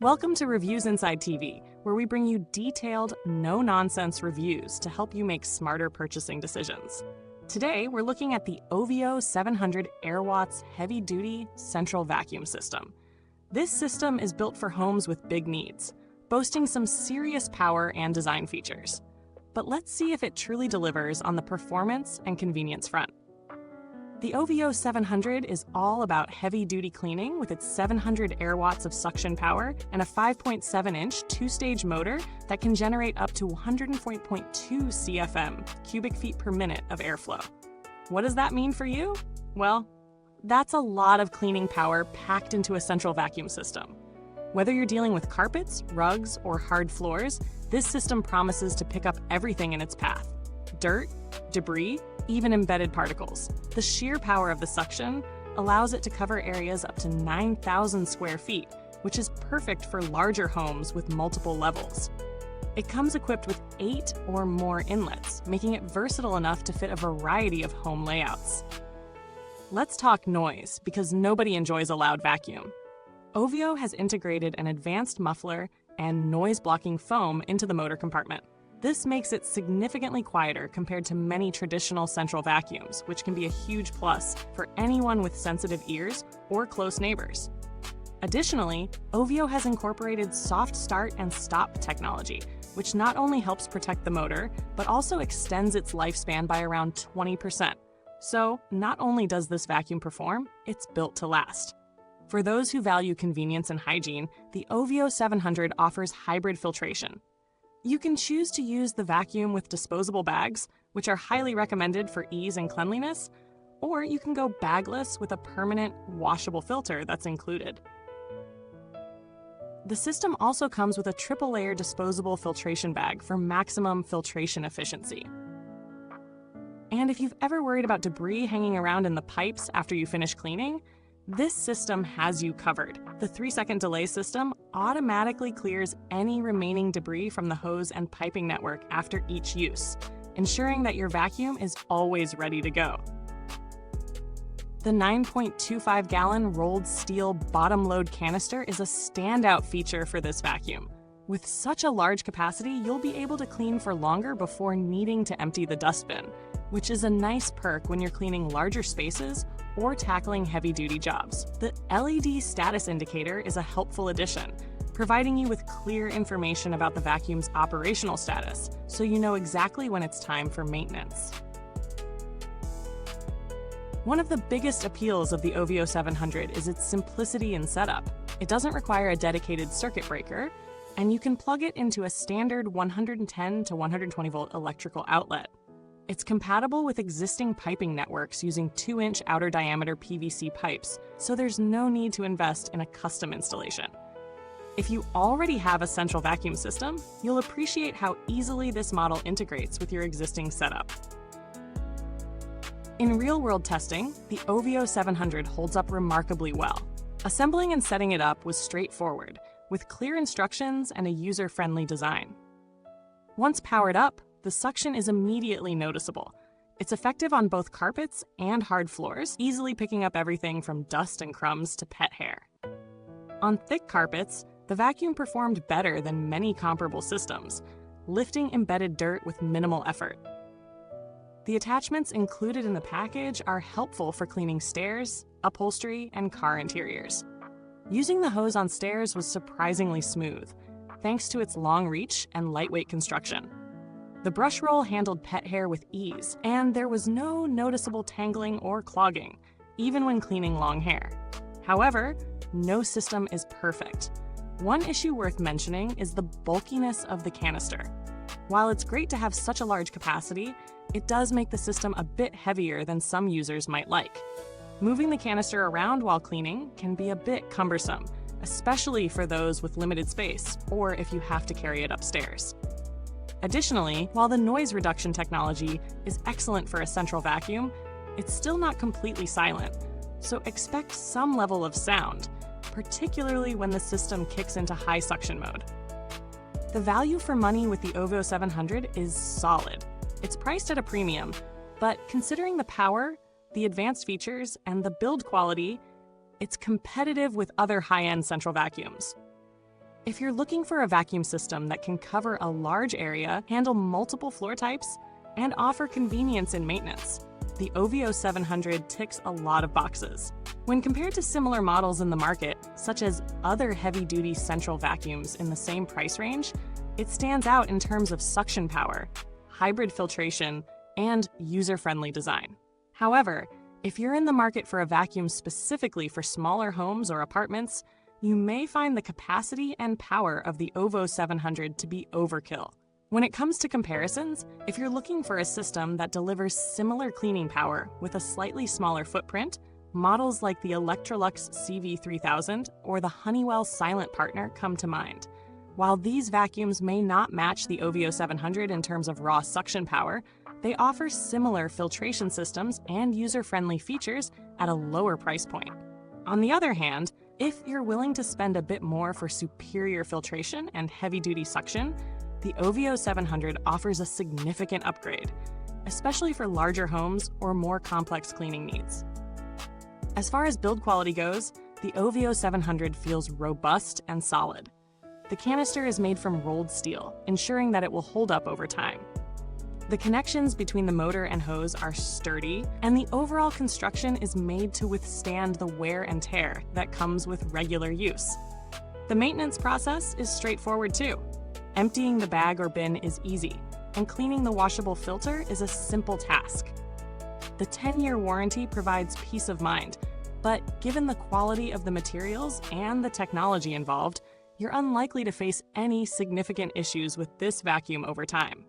Welcome to Reviewsinside TV, where we bring you detailed, no-nonsense reviews to help you make smarter purchasing decisions. Today, we're looking at the OVO 700 Airwatts heavy-duty central vacuum system. This system is built for homes with big needs, boasting some serious power and design features. But let's see if it truly delivers on the performance and convenience front. The OVO 700 is all about heavy-duty cleaning with its 700 Airwatts of suction power and a 5.7-inch two-stage motor that can generate up to 104.2 CFM, cubic feet per minute of airflow. What does that mean for you? Well, that's a lot of cleaning power packed into a central vacuum system. Whether you're dealing with carpets, rugs, or hard floors, this system promises to pick up everything in its path. Dirt, debris, even embedded particles. The sheer power of the suction allows it to cover areas up to 9,000 square feet, which is perfect for larger homes with multiple levels. It comes equipped with 8 or more inlets, making it versatile enough to fit a variety of home layouts. Let's talk noise, because nobody enjoys a loud vacuum. OVO has integrated an advanced muffler and noise-blocking foam into the motor compartment. This makes it significantly quieter compared to many traditional central vacuums, which can be a huge plus for anyone with sensitive ears or close neighbors. Additionally, OVO has incorporated soft start and stop technology, which not only helps protect the motor, but also extends its lifespan by around 20%. So, not only does this vacuum perform, it's built to last. For those who value convenience and hygiene, the OVO 700 offers hybrid filtration. You can choose to use the vacuum with disposable bags, which are highly recommended for ease and cleanliness, or you can go bagless with a permanent, washable filter that's included. The system also comes with a triple-layer disposable filtration bag for maximum filtration efficiency. And if you've ever worried about debris hanging around in the pipes after you finish cleaning, this system has you covered. The 3-second delay system automatically clears any remaining debris from the hose and piping network after each use, ensuring that your vacuum is always ready to go. The 9.25-gallon rolled steel bottom load canister is a standout feature for this vacuum. With such a large capacity, you'll be able to clean for longer before needing to empty the dustbin, which is a nice perk when you're cleaning larger spaces or tackling heavy-duty jobs. The LED status indicator is a helpful addition, providing you with clear information about the vacuum's operational status, so you know exactly when it's time for maintenance. One of the biggest appeals of the OVO 700 is its simplicity in setup. It doesn't require a dedicated circuit breaker, and you can plug it into a standard 110 to 120 volt electrical outlet. It's compatible with existing piping networks using 2-inch outer diameter PVC pipes, so there's no need to invest in a custom installation. If you already have a central vacuum system, you'll appreciate how easily this model integrates with your existing setup. In real-world testing, the OVO 700 holds up remarkably well. Assembling and setting it up was straightforward, with clear instructions and a user-friendly design. Once powered up, the suction is immediately noticeable. It's effective on both carpets and hard floors, easily picking up everything from dust and crumbs to pet hair. On thick carpets, the vacuum performed better than many comparable systems, lifting embedded dirt with minimal effort. The attachments included in the package are helpful for cleaning stairs, upholstery, and car interiors. Using the hose on stairs was surprisingly smooth, thanks to its long reach and lightweight construction. The brush roll handled pet hair with ease, and there was no noticeable tangling or clogging, even when cleaning long hair. However, no system is perfect. One issue worth mentioning is the bulkiness of the canister. While it's great to have such a large capacity, it does make the system a bit heavier than some users might like. Moving the canister around while cleaning can be a bit cumbersome, especially for those with limited space, or if you have to carry it upstairs. Additionally, while the noise reduction technology is excellent for a central vacuum, it's still not completely silent, so expect some level of sound, particularly when the system kicks into high suction mode. The value for money with the OVO 700 is solid. It's priced at a premium, but considering the power, the advanced features, and the build quality, it's competitive with other high-end central vacuums. If you're looking for a vacuum system that can cover a large area, handle multiple floor types, and offer convenience in maintenance, the OVO 700 ticks a lot of boxes. When compared to similar models in the market, such as other heavy-duty central vacuums in the same price range, it stands out in terms of suction power, hybrid filtration, and user-friendly design. However, if you're in the market for a vacuum specifically for smaller homes or apartments, you may find the capacity and power of the OVO 700 to be overkill. When it comes to comparisons, if you're looking for a system that delivers similar cleaning power with a slightly smaller footprint, models like the Electrolux CV3000 or the Honeywell Silent Partner come to mind. While these vacuums may not match the OVO 700 in terms of raw suction power, they offer similar filtration systems and user-friendly features at a lower price point. On the other hand, if you're willing to spend a bit more for superior filtration and heavy-duty suction, the OVO 700 offers a significant upgrade, especially for larger homes or more complex cleaning needs. As far as build quality goes, the OVO 700 feels robust and solid. The canister is made from rolled steel, ensuring that it will hold up over time. The connections between the motor and hose are sturdy, and the overall construction is made to withstand the wear and tear that comes with regular use. The maintenance process is straightforward too. Emptying the bag or bin is easy, and cleaning the washable filter is a simple task. The 10-year warranty provides peace of mind, but given the quality of the materials and the technology involved, you're unlikely to face any significant issues with this vacuum over time.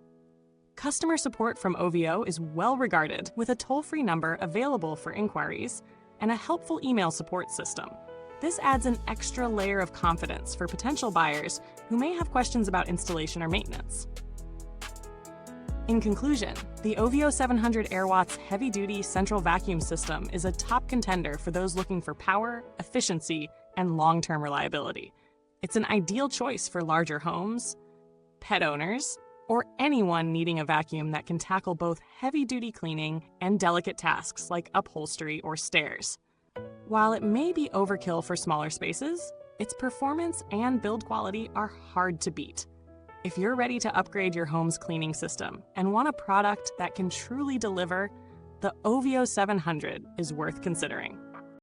Customer support from OVO is well regarded, with a toll-free number available for inquiries and a helpful email support system. This adds an extra layer of confidence for potential buyers who may have questions about installation or maintenance. In conclusion, the OVO 700 Airwatts heavy-duty central vacuum system is a top contender for those looking for power, efficiency, and long-term reliability. It's an ideal choice for larger homes, pet owners, or anyone needing a vacuum that can tackle both heavy-duty cleaning and delicate tasks like upholstery or stairs. While it may be overkill for smaller spaces, its performance and build quality are hard to beat. If you're ready to upgrade your home's cleaning system and want a product that can truly deliver, the OVO 700 is worth considering.